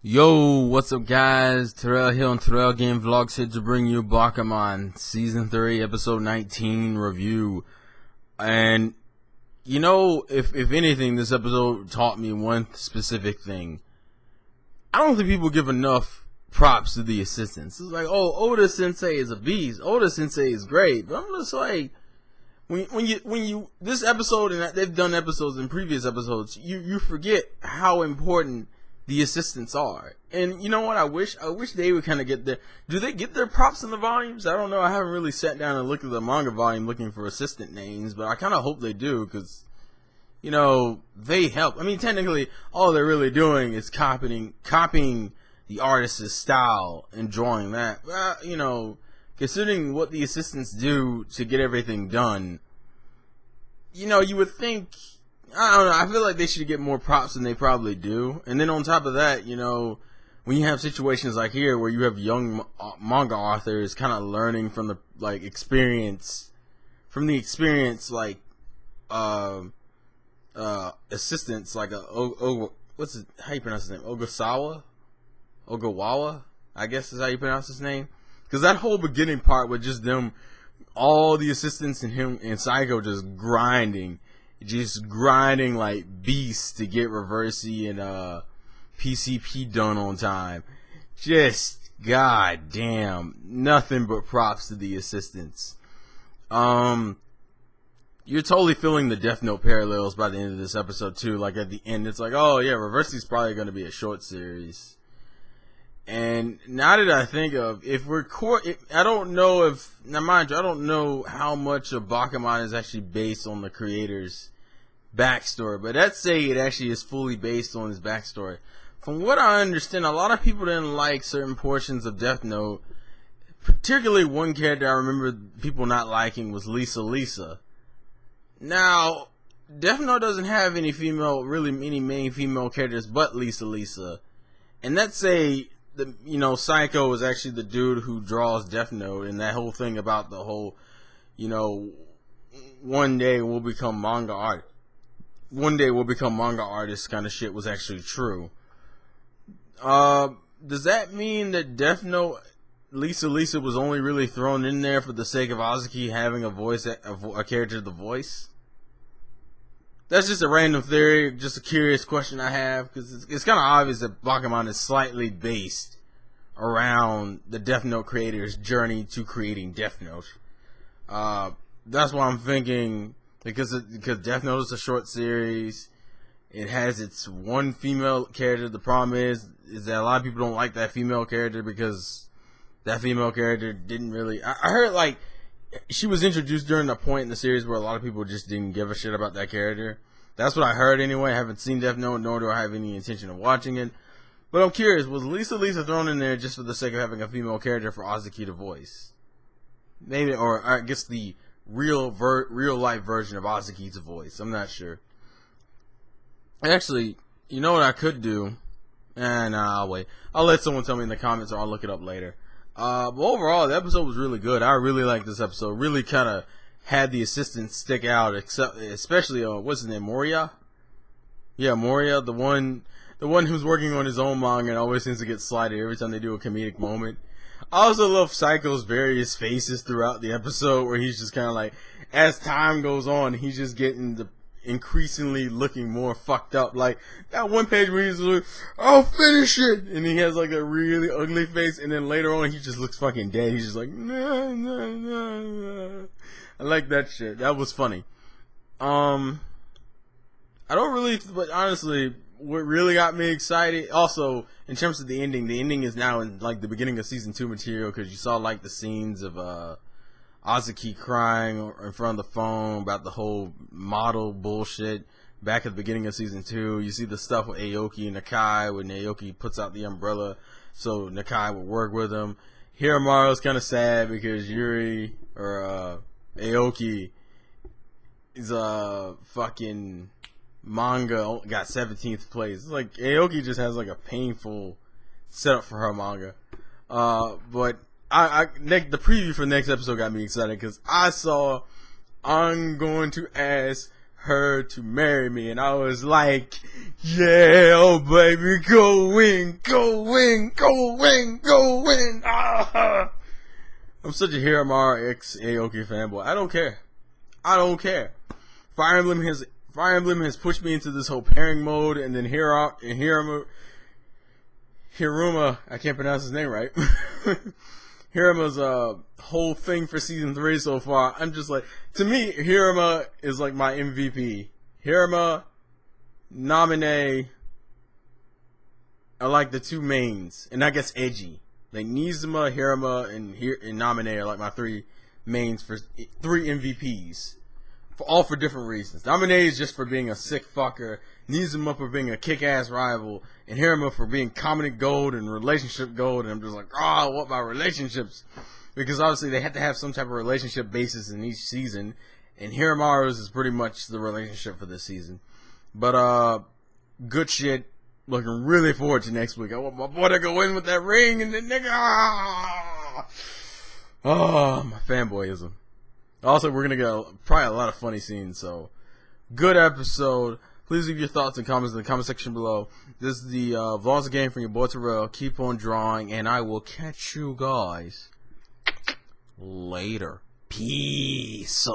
Yo, what's up guys? Terrell here on Terrell Game Vlogs here to bring you Bakuman Season 3 Episode 19 review. And, you know, if anything, this episode taught me one specific thing. I don't think people give enough props to the assistants. It's like, oh, Oda Sensei is a beast. Oda Sensei is great. But I'm just like, when you this episode, and they've done episodes in previous episodes, you forget how important the assistants are. And you know what, I wish they would kind of get their, do they get their props in the volumes? I don't know. I haven't really sat down and looked at the manga volume looking for assistant names, but I kind of hope they do, because, you know, they help. I mean, technically, all they're really doing is copying the artist's style and drawing that. You know, considering what the assistants do to get everything done, you know, you would think, I don't know, I feel like they should get more props than they probably do. And then on top of that, you know, when you have situations like here where you have young manga authors kind of learning from the experience, like assistants, like what's it, how you pronounce his name? Ogawa, I guess is how you pronounce his name. Because that whole beginning part with just them, all the assistants and him and Psycho just grinding like beasts to get Reversi and PCP done on time. Just goddamn, nothing but props to the assistants. You're totally feeling the Death Note parallels by the end of this episode too. Like at the end, it's like, oh yeah, Reversi's probably going to be a short series. And now that I think of, I don't know if, now mind you, I don't know how much of Bakuman is actually based on the creator's backstory, but let's say it actually is fully based on his backstory. From what I understand, a lot of people didn't like certain portions of Death Note. Particularly one character I remember people not liking was Lisa. Now, Death Note doesn't have any main female characters but Lisa. And let's say, Psycho is actually the dude who draws Death Note, and that whole thing about the whole, one day we'll become manga artists kind of shit was actually true. Does that mean that Death Note Lisa was only really thrown in there for the sake of Azuki having a character to voice? That's just a random theory, just a curious question I have, because it's kind of obvious that Bakuman is slightly based around the Death Note creator's journey to creating Death Note. That's why I'm thinking, because Death Note is a short series, it has its one female character. The problem is that a lot of people don't like that female character because that female character didn't really, I heard like, she was introduced during a point in the series where a lot of people just didn't give a shit about that character. That's what I heard anyway. I haven't seen Death Note, nor do I have any intention of watching it. But I'm curious, was Lisa thrown in there just for the sake of having a female character for Azuki to voice? Maybe, or I guess the real life version of Azuki to voice. I'm not sure. Actually, you know what I could do? I'll wait. I'll let someone tell me in the comments, or I'll look it up later. But overall, the episode was really good. I really liked this episode. Really kind of had the assistants stick out, especially what's his name, Moria? Yeah, Moria, the one who's working on his own manga and always seems to get slighted every time they do a comedic moment. I also love Psycho's various faces throughout the episode, where he's just kind of like, as time goes on, he's just getting increasingly looking more fucked up. Like that one page where he's like, I'll finish it, and he has like a really ugly face, and then later on he just looks fucking dead. He's just like, nah. I like that shit. That was funny. I don't really, but honestly, what really got me excited, also in terms of the ending is now in like the beginning of season 2 material, because you saw like the scenes of Azuki crying in front of the phone about the whole model bullshit back at the beginning of season 2. You see the stuff with Aoki and Nakai, when Aoki puts out the umbrella so Nakai would work with him. Hiramaru's kind of sad because Yuri, or Aoki, is fucking manga got 17th place. It's like Aoki just has like a painful setup for her manga. But the preview for the next episode got me excited because I saw I'm going to ask her to marry me, and I was like, yeah, oh baby, go win, go win, go win, go win. Ah. I'm such a Hiramara X Aoki fanboy. I don't care. I don't care. Fire Emblem has pushed me into this whole pairing mode, and then Hiruma, I can't pronounce his name right. Hiruma's whole thing for season 3 so far. I'm just like, to me, Hiruma is like my MVP. Hiruma, Naminé are like the two mains, and I guess edgy. Like Nizuma, Hiruma, and Naminé are like my three mains for 3 MVPs. All for different reasons. Naminé is just for being a sick fucker, Nizuma for being a kick-ass rival, and Hiruma for being comedy gold and relationship gold. And I'm just like, I want my relationships. Because obviously they have to have some type of relationship basis in each season, and Hirumaru's is pretty much the relationship for this season. But good shit. Looking really forward to next week. I want my boy to go in with that ring and then nigga. Oh, my fanboyism. Also, we're gonna get probably a lot of funny scenes. So, good episode. Please leave your thoughts and comments in the comment section below. This is the Vlogs Game from your boy Terrell. Keep on drawing, and I will catch you guys later. Peace.